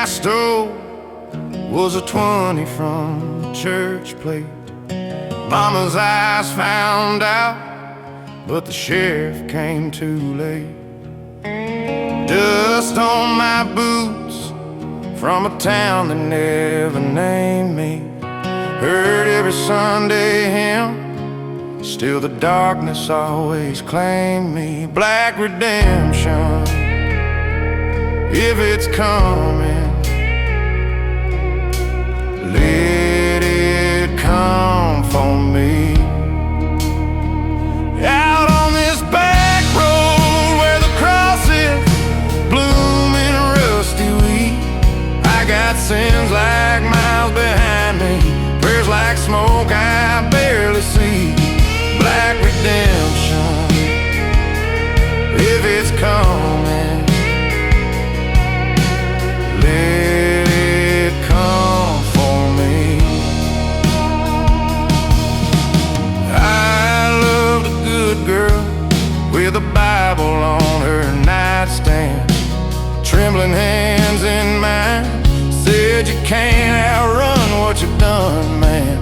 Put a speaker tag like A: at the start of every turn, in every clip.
A: I stole was a 20 from the church plate. Mama's eyes found out, but the sheriff came too late. Dust on my boots from a town that never named me. Heard every Sunday hymn, still the darkness always claimed me. Black redemption, if it's coming, let it come for me. Out on this back road where the cross is blooming rusty wheat, I got sins like miles behind me, prayers like smoke I barely see. Black redemption, if it's coming, let it come for me. I loved a good girl with a Bible on her nightstand, trembling hands in mine, said you can't outrun what you've done, man.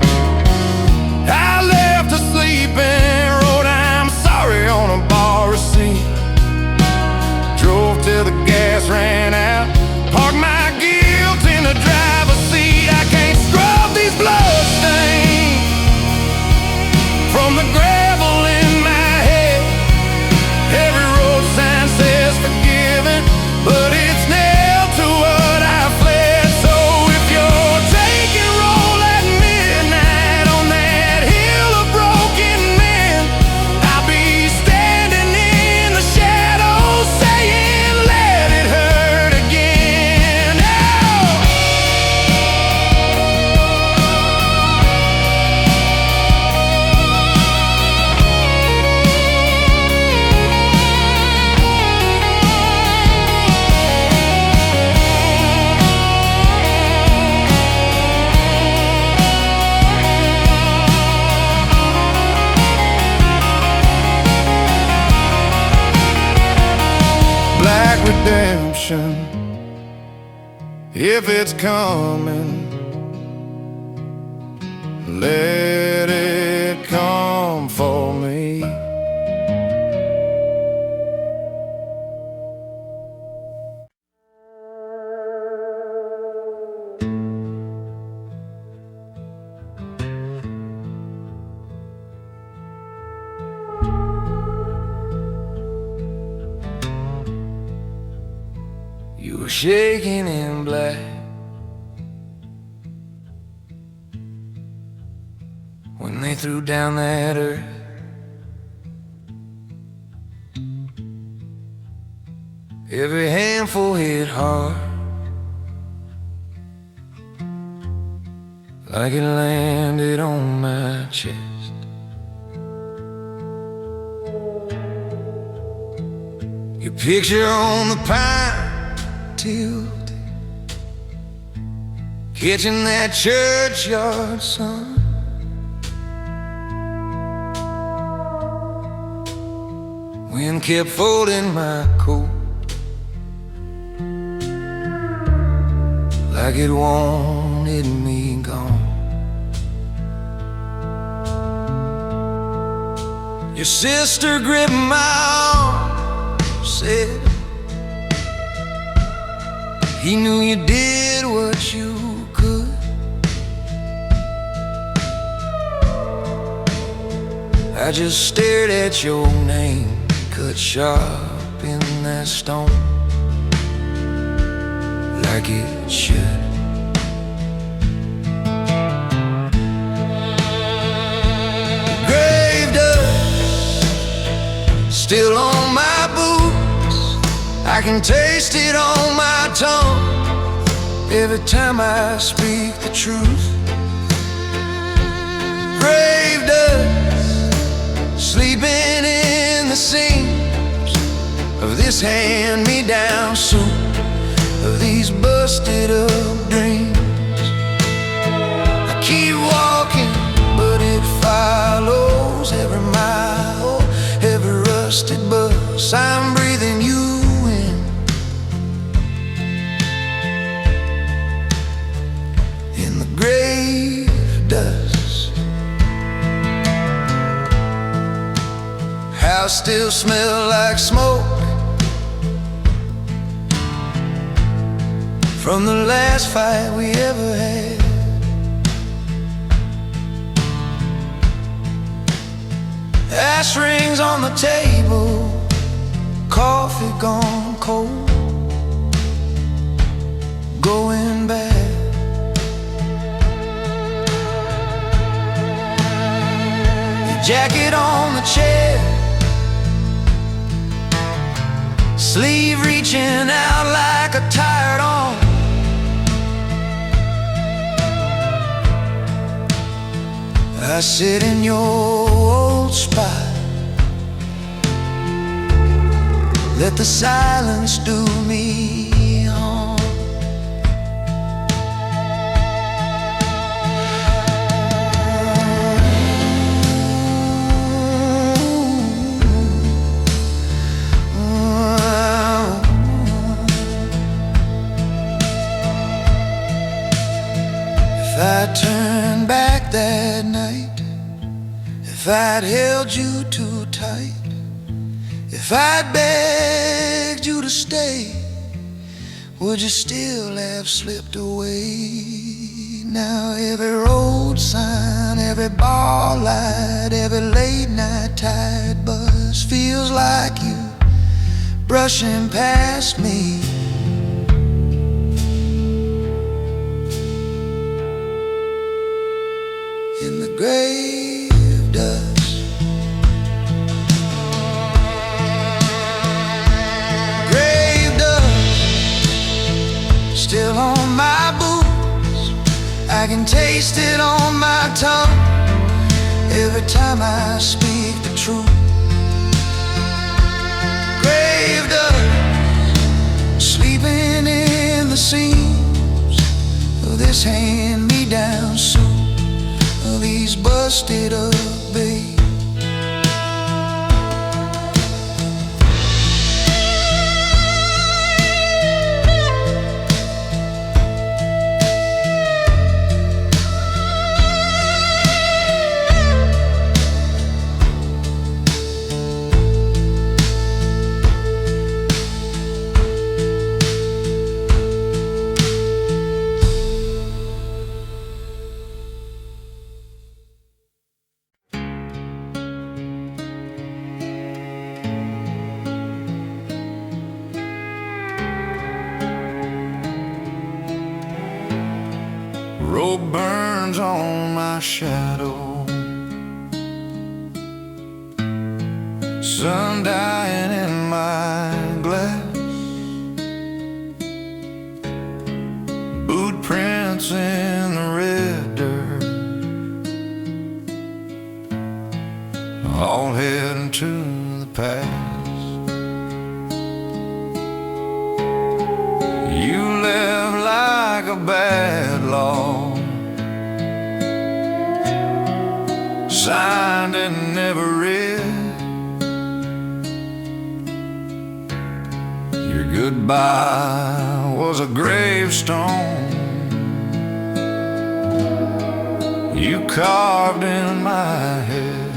A: I left her sleeping, wrote I'm sorry on a bar receipt, drove till the gas ran out, parked my guilt in the driver's seat. I can't scrub these blood stains from the gravel in my head. Every road sign says forgiven, but it's nailed to what I fled. So if you're taking roll at midnight on that hill of broken men, I'll be standing in the shadows saying let it hurt again. Oh! Black redemption, if it's coming, let it come for me. You were shaking in black when they threw down that earth. Every handful hit hard, like it landed on my chest. Your picture on the pine tilted, catching that churchyard sun. Wind kept folding my coat like it wanted me gone. Your sister gripped my arm, said he knew you did what you could. I just stared at your name, cut sharp in that stone, like it should. Grave dust still on my boots, I can taste it on my tongue every time I speak the truth. Grave dust sleeping in the seams of this hand-me-down suit, of these busted up dreams. I keep walking, but it follows every mile, every rusted bus. I'm breathing you in, house still smell like smoke from the last fight we ever had. Ash rings on the table, coffee gone cold, going bad. Your jacket on the chair, sleeve reaching out like a tired arm. I sit in your old spot, let the silence do me harm. If I turned back that night, if I'd held you too tight, if I'd begged you to stay, would you still have slipped away? Now every road sign, every bar light, every late night tide bus feels like you brushing past me. In the grave dust, grave dust still on my boots. I can taste it on my tongue every time I speak the truth. Grave dust sleeping in the seams of this hand-me-down suit, of these busted up babes. Rope burns on my shadow, sun dying in my glass, boot prints in the red dirt, all heading to the past. You left like a bad law, signed and never read. Your goodbye was a gravestone you carved in my head.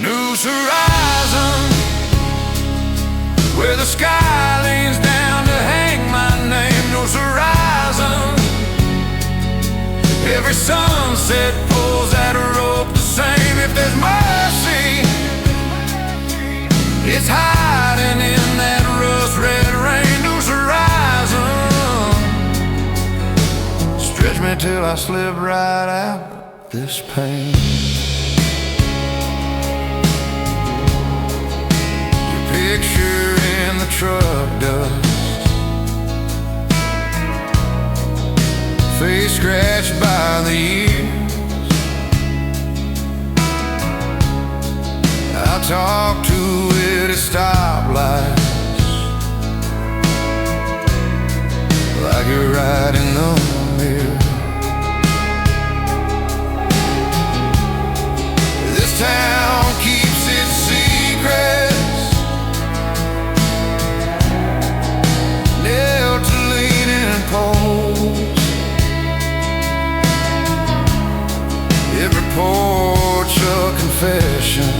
A: News horizon, where the sky leans down to hang my name. News horizon, every sunset pulls that rope the same. If there's mercy, it's hiding in that rust-red rain. News horizon, stretch me till I slip right out this pain. Your picture in the truck dust, face scratched by the years. I talk to it at stoplights, like you're right in the mirror. This town keeps its secrets nailed to leaning poles. Every porch a confession,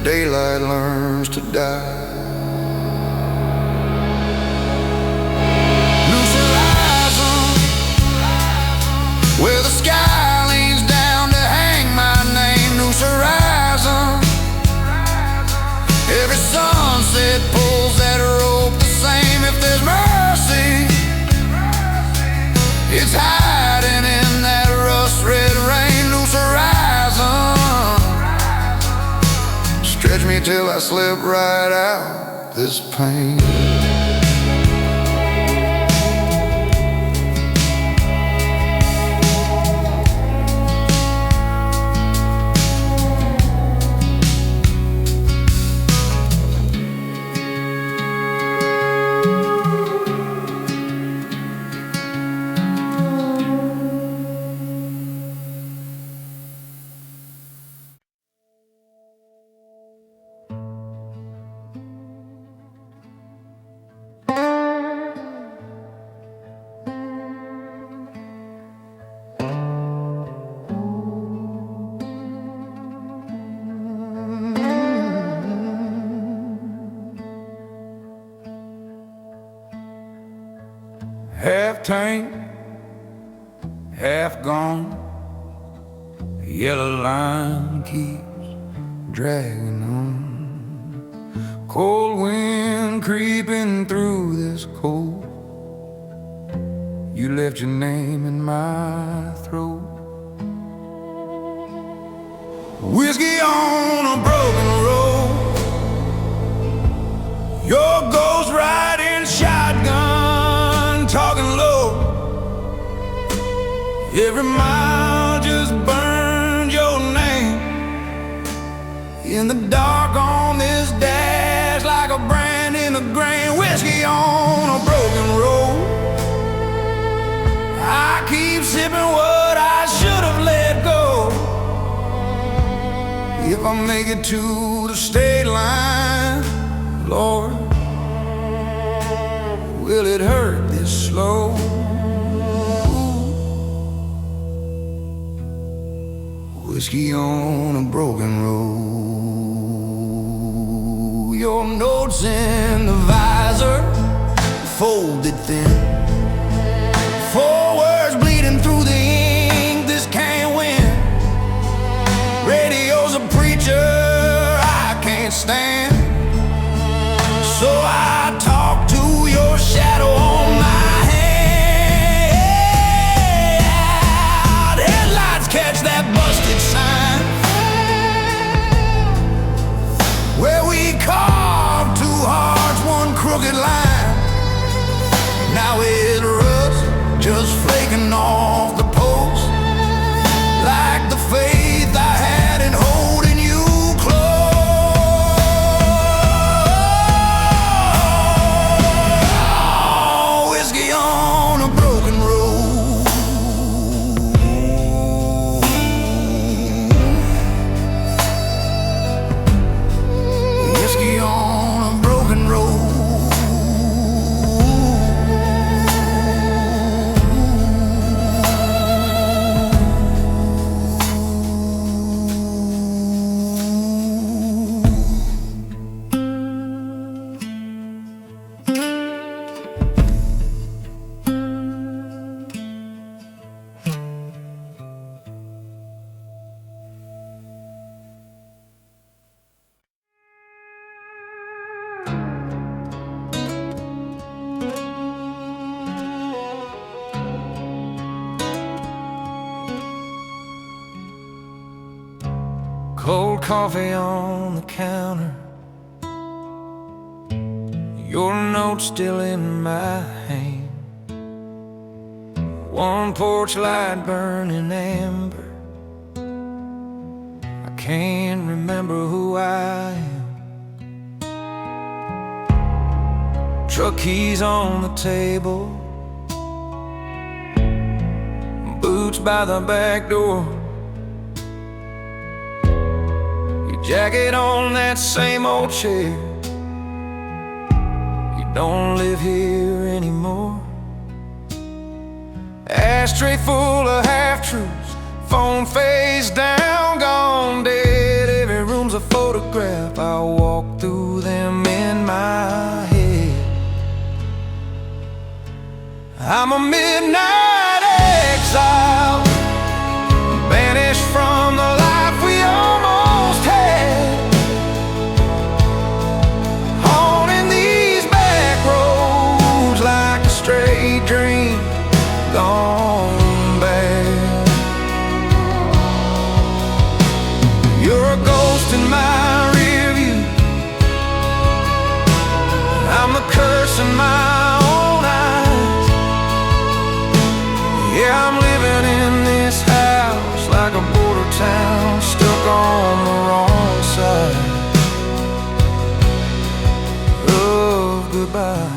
A: daylight learns to die. Loose horizon, where the sky leans down to hang my name. Loose horizon, every sunset pulls that rope the same. If there's mercy, it's hiding in that rust-red rain. Loose horizon, stretch me till I slip right out this pain. Half tank, half gone. The yellow line keeps dragging on. Cold wind creeping through this cold. You left your name in my throat. Whiskey on a broken road, your ghost riding shotgun, talking low. Every mile just burned your name in the dark on this dash, like a brand in the grain. Whiskey on a broken road, I keep sipping what I should have let go. If I make it to the state line, Lord, will it hurt this slow? Whiskey on a broken road, your notes in the visor, folded thin, 4 words bleeding through the ink. This can't win. Radio's a preacher I can't stand, so I talk to your shadow on my hand. Headlights catch that busted sign where we carved 2 hearts, 1 crooked line. Now it rust, just flaking off the post, like the faith I had in holding you close. Whiskey on a broken road, whiskey on a broken road. Cold coffee on the counter, your note still in my hand. 1 porch light burning amber, I can't remember who I am. Truck keys on the table, boots by the back door. Jacket on that same old chair. You don't live here anymore. Ashtray full of half-truths, phone face down, gone dead. Every room's a photograph, I walk through them in my head. I'm a midnight exile, banished from the life we almost had, haunting these back roads like a stray dream gone bad. You're a ghost in my rear view, I'm the curse in my own eyes. Yeah, I'm living in this house like a border town, stuck on the wrong side of goodbye.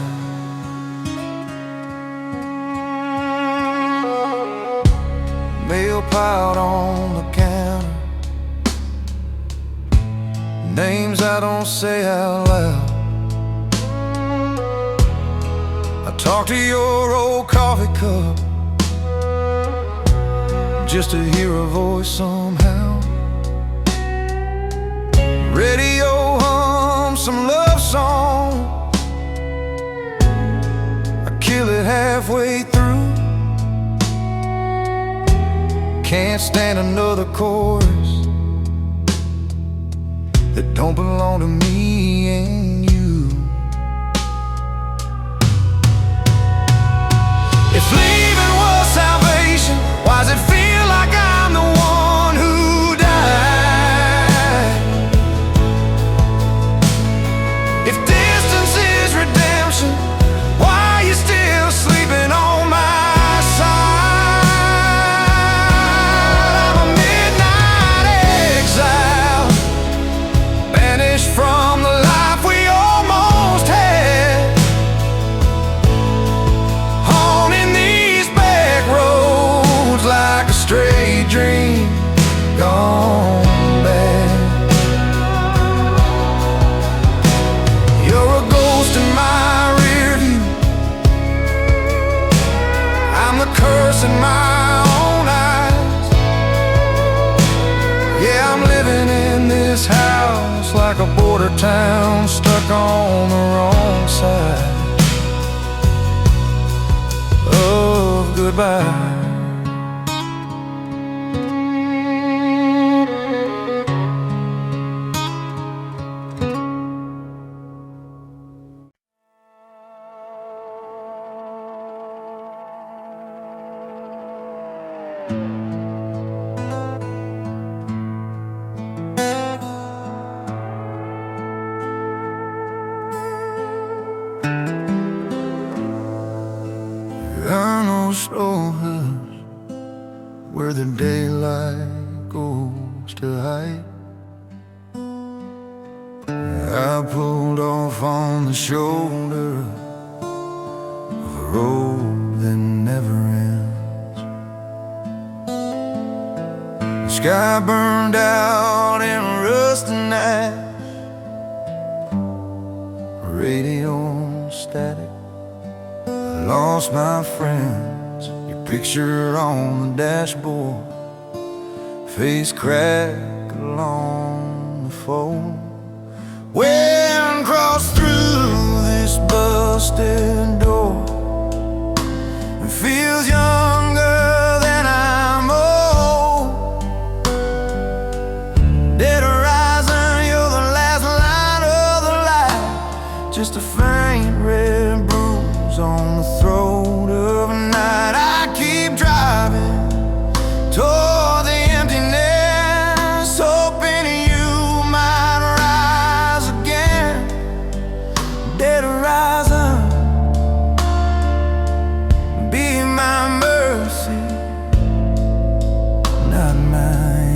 A: Mail piled on the counter, names I don't say out loud. I talk to your old coffee cup just to hear a voice somehow. Radio hums some love song, I kill it halfway through. Can't stand another chorus that don't belong to me and you. If leaving was salvation, why does it feel like I'm the one who died? If distance is redemption, why are you still sleeping on my side? I'm a midnight exile, banished from the life we almost had, haunting these back roads like a stray dream gone bad. You're a ghost in my rear view, I'm the curse in my own eyes. Yeah, I'm living in this house like a border town, stuck on the wrong side of goodbye. I know slow hills where the daylight goes to hide. I pulled off on the shoulder of a road that never ends. The sky burned out in rusty night, radio static. Lost my friends, your picture on the dashboard, face crack along the fold. Wind crossed through this busted door, it feels younger than I'm old. Dead horizon, you're the last line of the light, just a faint red bruise on the throat of a night. I keep driving toward the emptiness, hoping you might rise again. Dead horizon, be my mercy, not mine.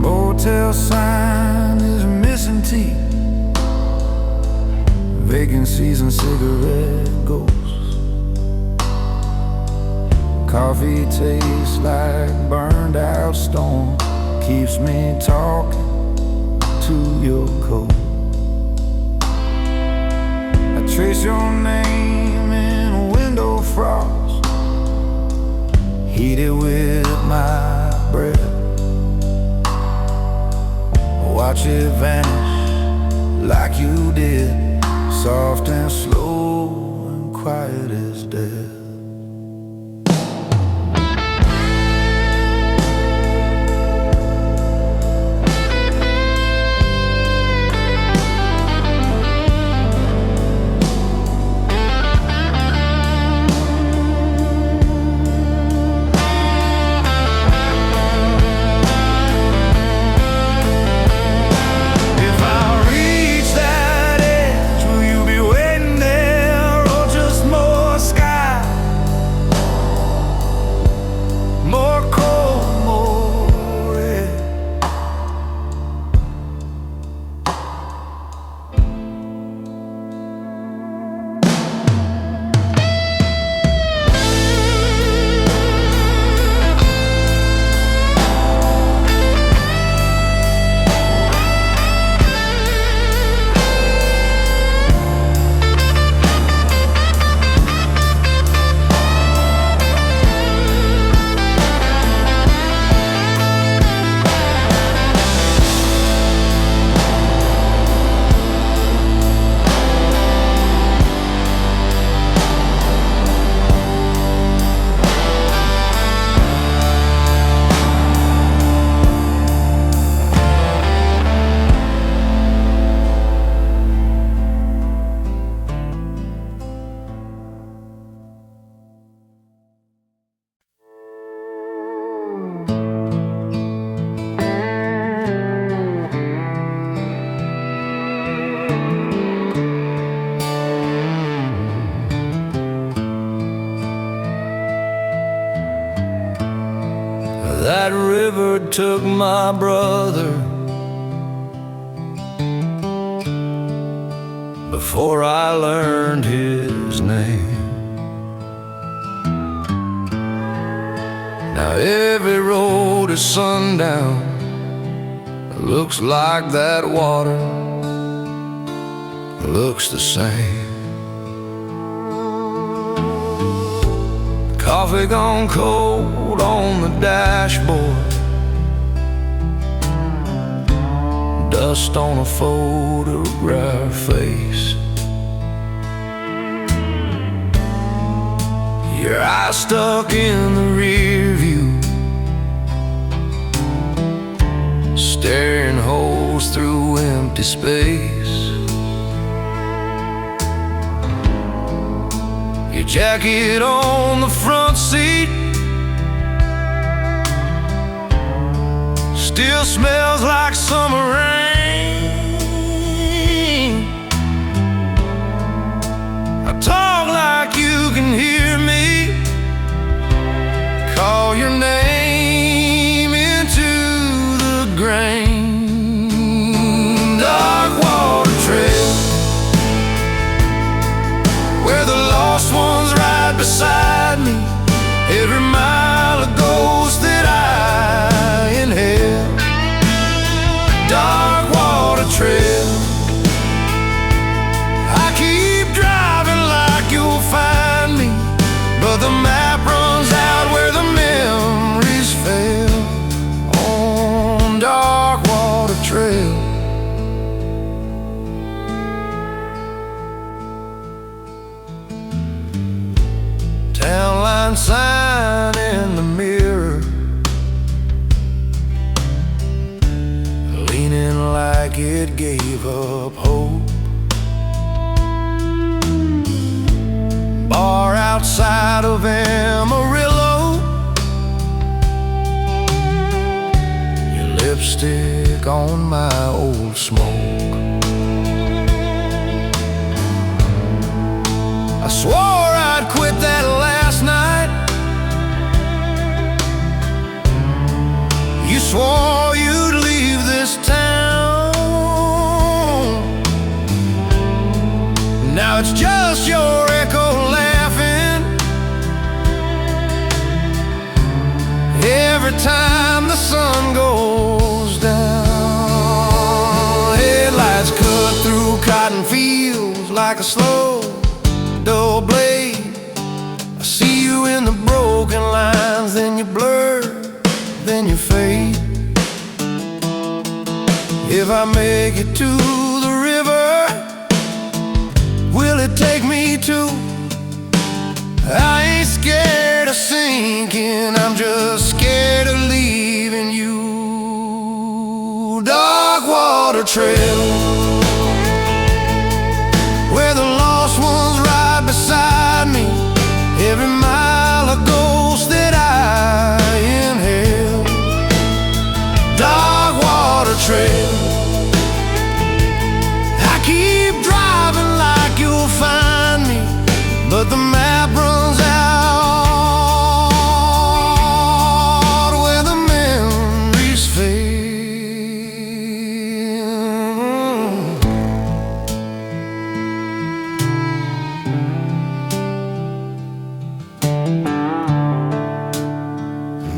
A: Motel sign is missing teeth, vacancies and cigarette ghosts. Coffee tastes like burned out stone, keeps me talking to your coat. I trace your name in window frost, heat it with my breath, watch it vanish like you did, soft and slow and quiet as death. That river took my brother before I learned his name. Now every road is sundown, it looks like that water looks the same. Coffee gone cold on the dashboard, dust on a photograph face. Your eyes stuck in the rear view, staring holes through empty space. Your jacket on the front seat still smells like summer rain. I talk like you can hear me, call your name into the grain. Dark water trail, where the lost ones ride beside me. Every mile a ghost that I inhale. Dark water trail, I keep driving like you'll find me, but the map runs out where the memories fail. On dark water trail. Town line sign in the mirror, leaning like it gave up hope. Bar outside of Amarillo, your lipstick on my old smoke. I swore I'd quit that last night. You swore you'd leave this town. Now it's just your echo laughing every time the sun goes down. Headlights cut through cotton fields like a slow, dull blade. I see you in the broken lines, then you blur, then you fade. If I make it to the river, will it take me to? I ain't scared of sinking, I'm just scared of leaving you. Dark water trail, where the lost ones ride beside me. Every mile a ghost that I inhale. Dark water trail, I keep driving like you'll find me, but the map runs out where the memories fade.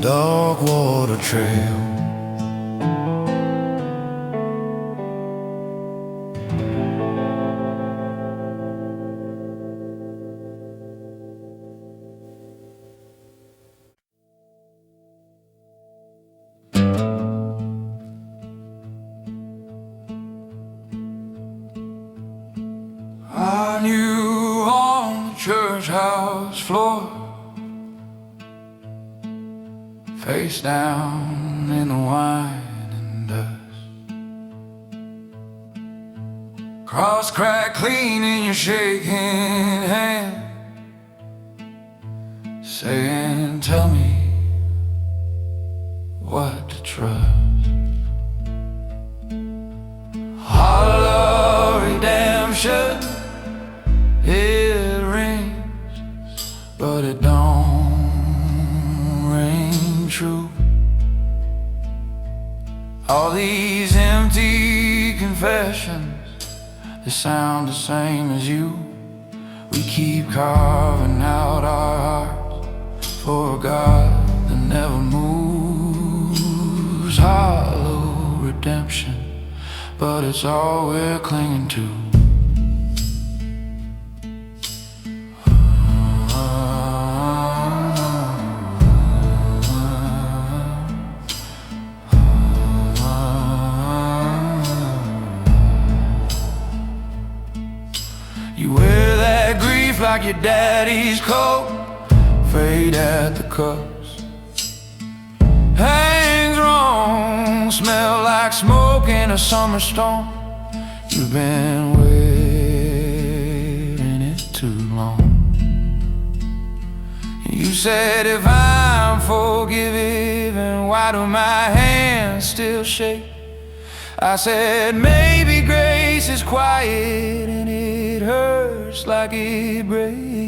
A: Dark water trail, are you on the church house floor, face down in the wine and dust, cross crack clean in your shaking hand, saying, tell me what to trust. Hollow redemption, it rings, but it don't ring true. All these empty confessions, they sound the same as you. We keep carving out our hearts for a God that never moves. Hollow redemption, but it's all we're clinging to. You wear that grief like your daddy's coat, fade at the cuffs, hangs wrong, smell like smoke in a summer storm. You've been waiting it too long. You said, if I'm forgiven, why do my hands still shake? I said, maybe grace is quiet and it hurts like it breaks.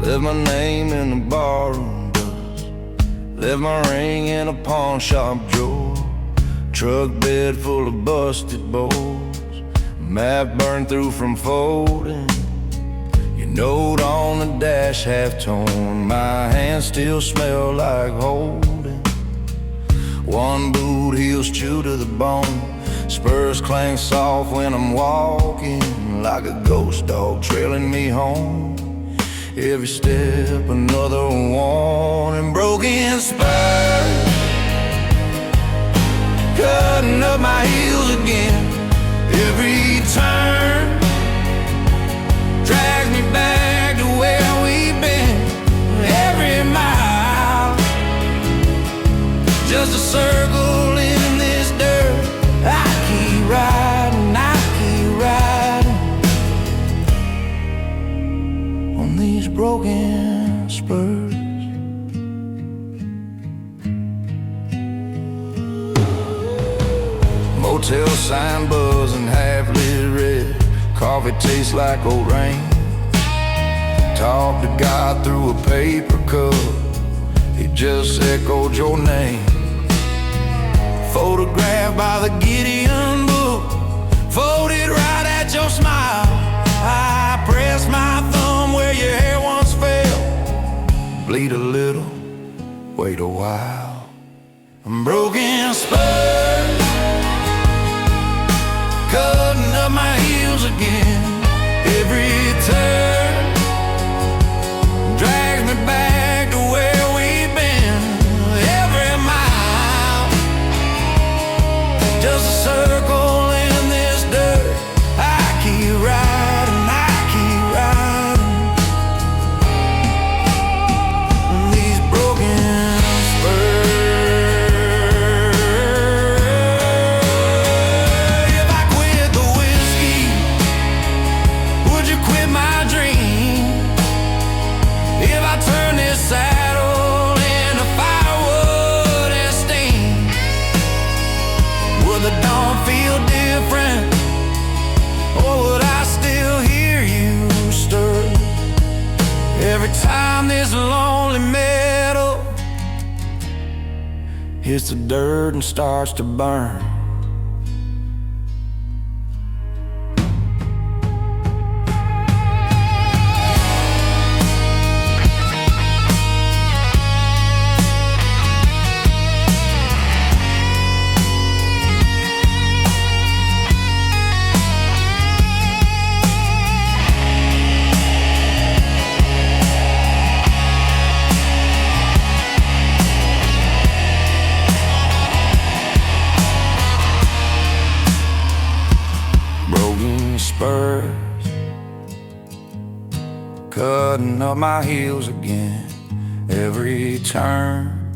A: Left my name in the barroom dust, left my ring in a pawn shop drawer, truck bed full of busted bolts, map burned through from folding, your note on the dash half torn, my hands still smell like holding. One boot heels chewed to the bone, spurs clank soft when I'm walking, like a ghost dog trailing me home. Every step another warning, broken spurs cutting up my heels again. Every turn drags me back to where we've been. circle in this dirt. I keep riding, I keep riding on these broken spurs. Motel sign buzzing, half-lit red. Coffee tastes like old rain. Talk to God through a paper cup. He just echoed your name. Photographed by the Gideon book, folded right at your smile. I press my thumb where your hair once fell. Bleed a little, wait a while. Broken spurs, cutting up my heels again. Every turn drags me back to where we've been. Every mile, just a circle in this dirt. I keep riding, I keep riding on these broken spurs. If I quit the whiskey, would you quit my dream? If I turn this saddle into firewood and steam, would the dawn feel different, or would I still hear you stir? Every time this lonely metal hits the dirt and starts to burn. Spurs, cutting up my heels again. Every turn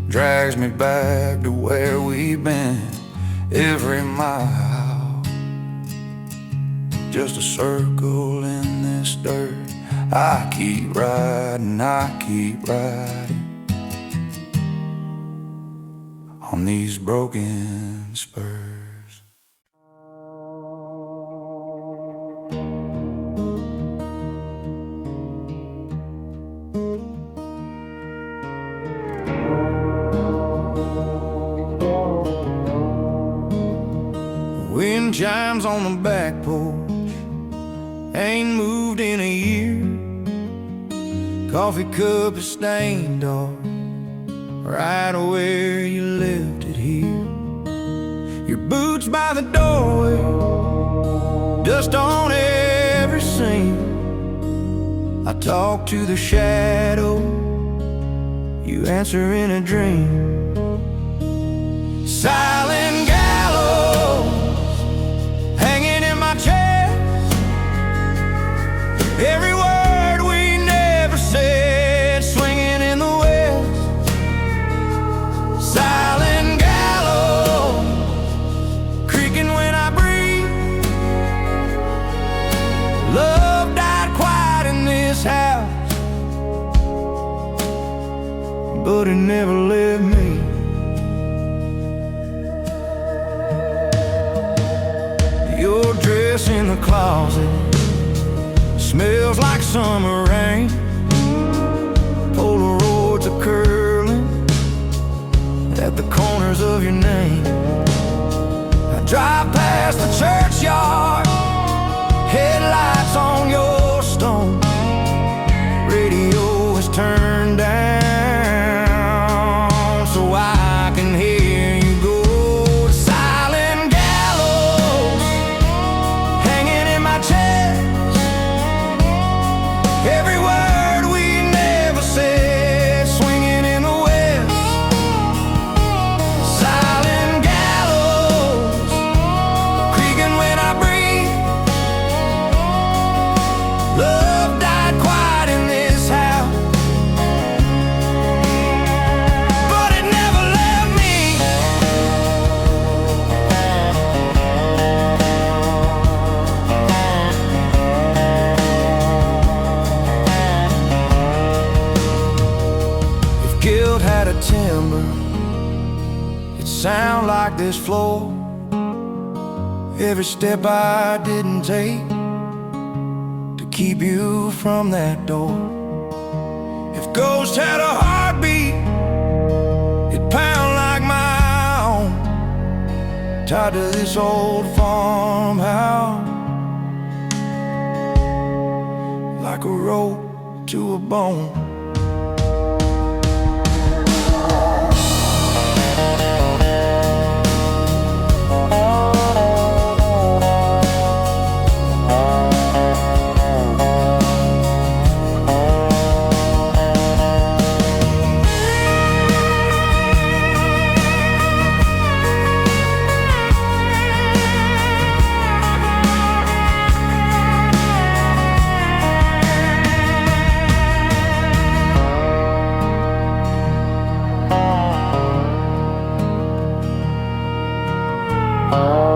A: drags me back to where we've been. Every mile, just a circle in this dirt. I keep riding, I keep riding on these broken spurs. Wind chimes on the back porch, ain't moved in a year. Coffee cup is stained dark, right where you left it here. Your boots by the doorway, dust on every seam. I talk to the shadow, you answer in a dream. Silent gallows hanging in my chest, every word we never said swinging in the west. Silent gallows creaking when I breathe. Love died quiet in this house, but it never left me. Your dress in the closet smells like summer rain. Polaroids are curling at the corners of your name. I drive past the churchyard, headlights on your stone. Radio is turned down so I can hear you go. Silent gallows hanging in my chest, every word we never said swinging in the west. Silent gallows creaking when I breathe. this floor. Every step I didn't take to keep you from that door. If ghosts had a heartbeat, it'd pound like my own, tied to this old farmhouse, like a rope to a bone.
B: Oh.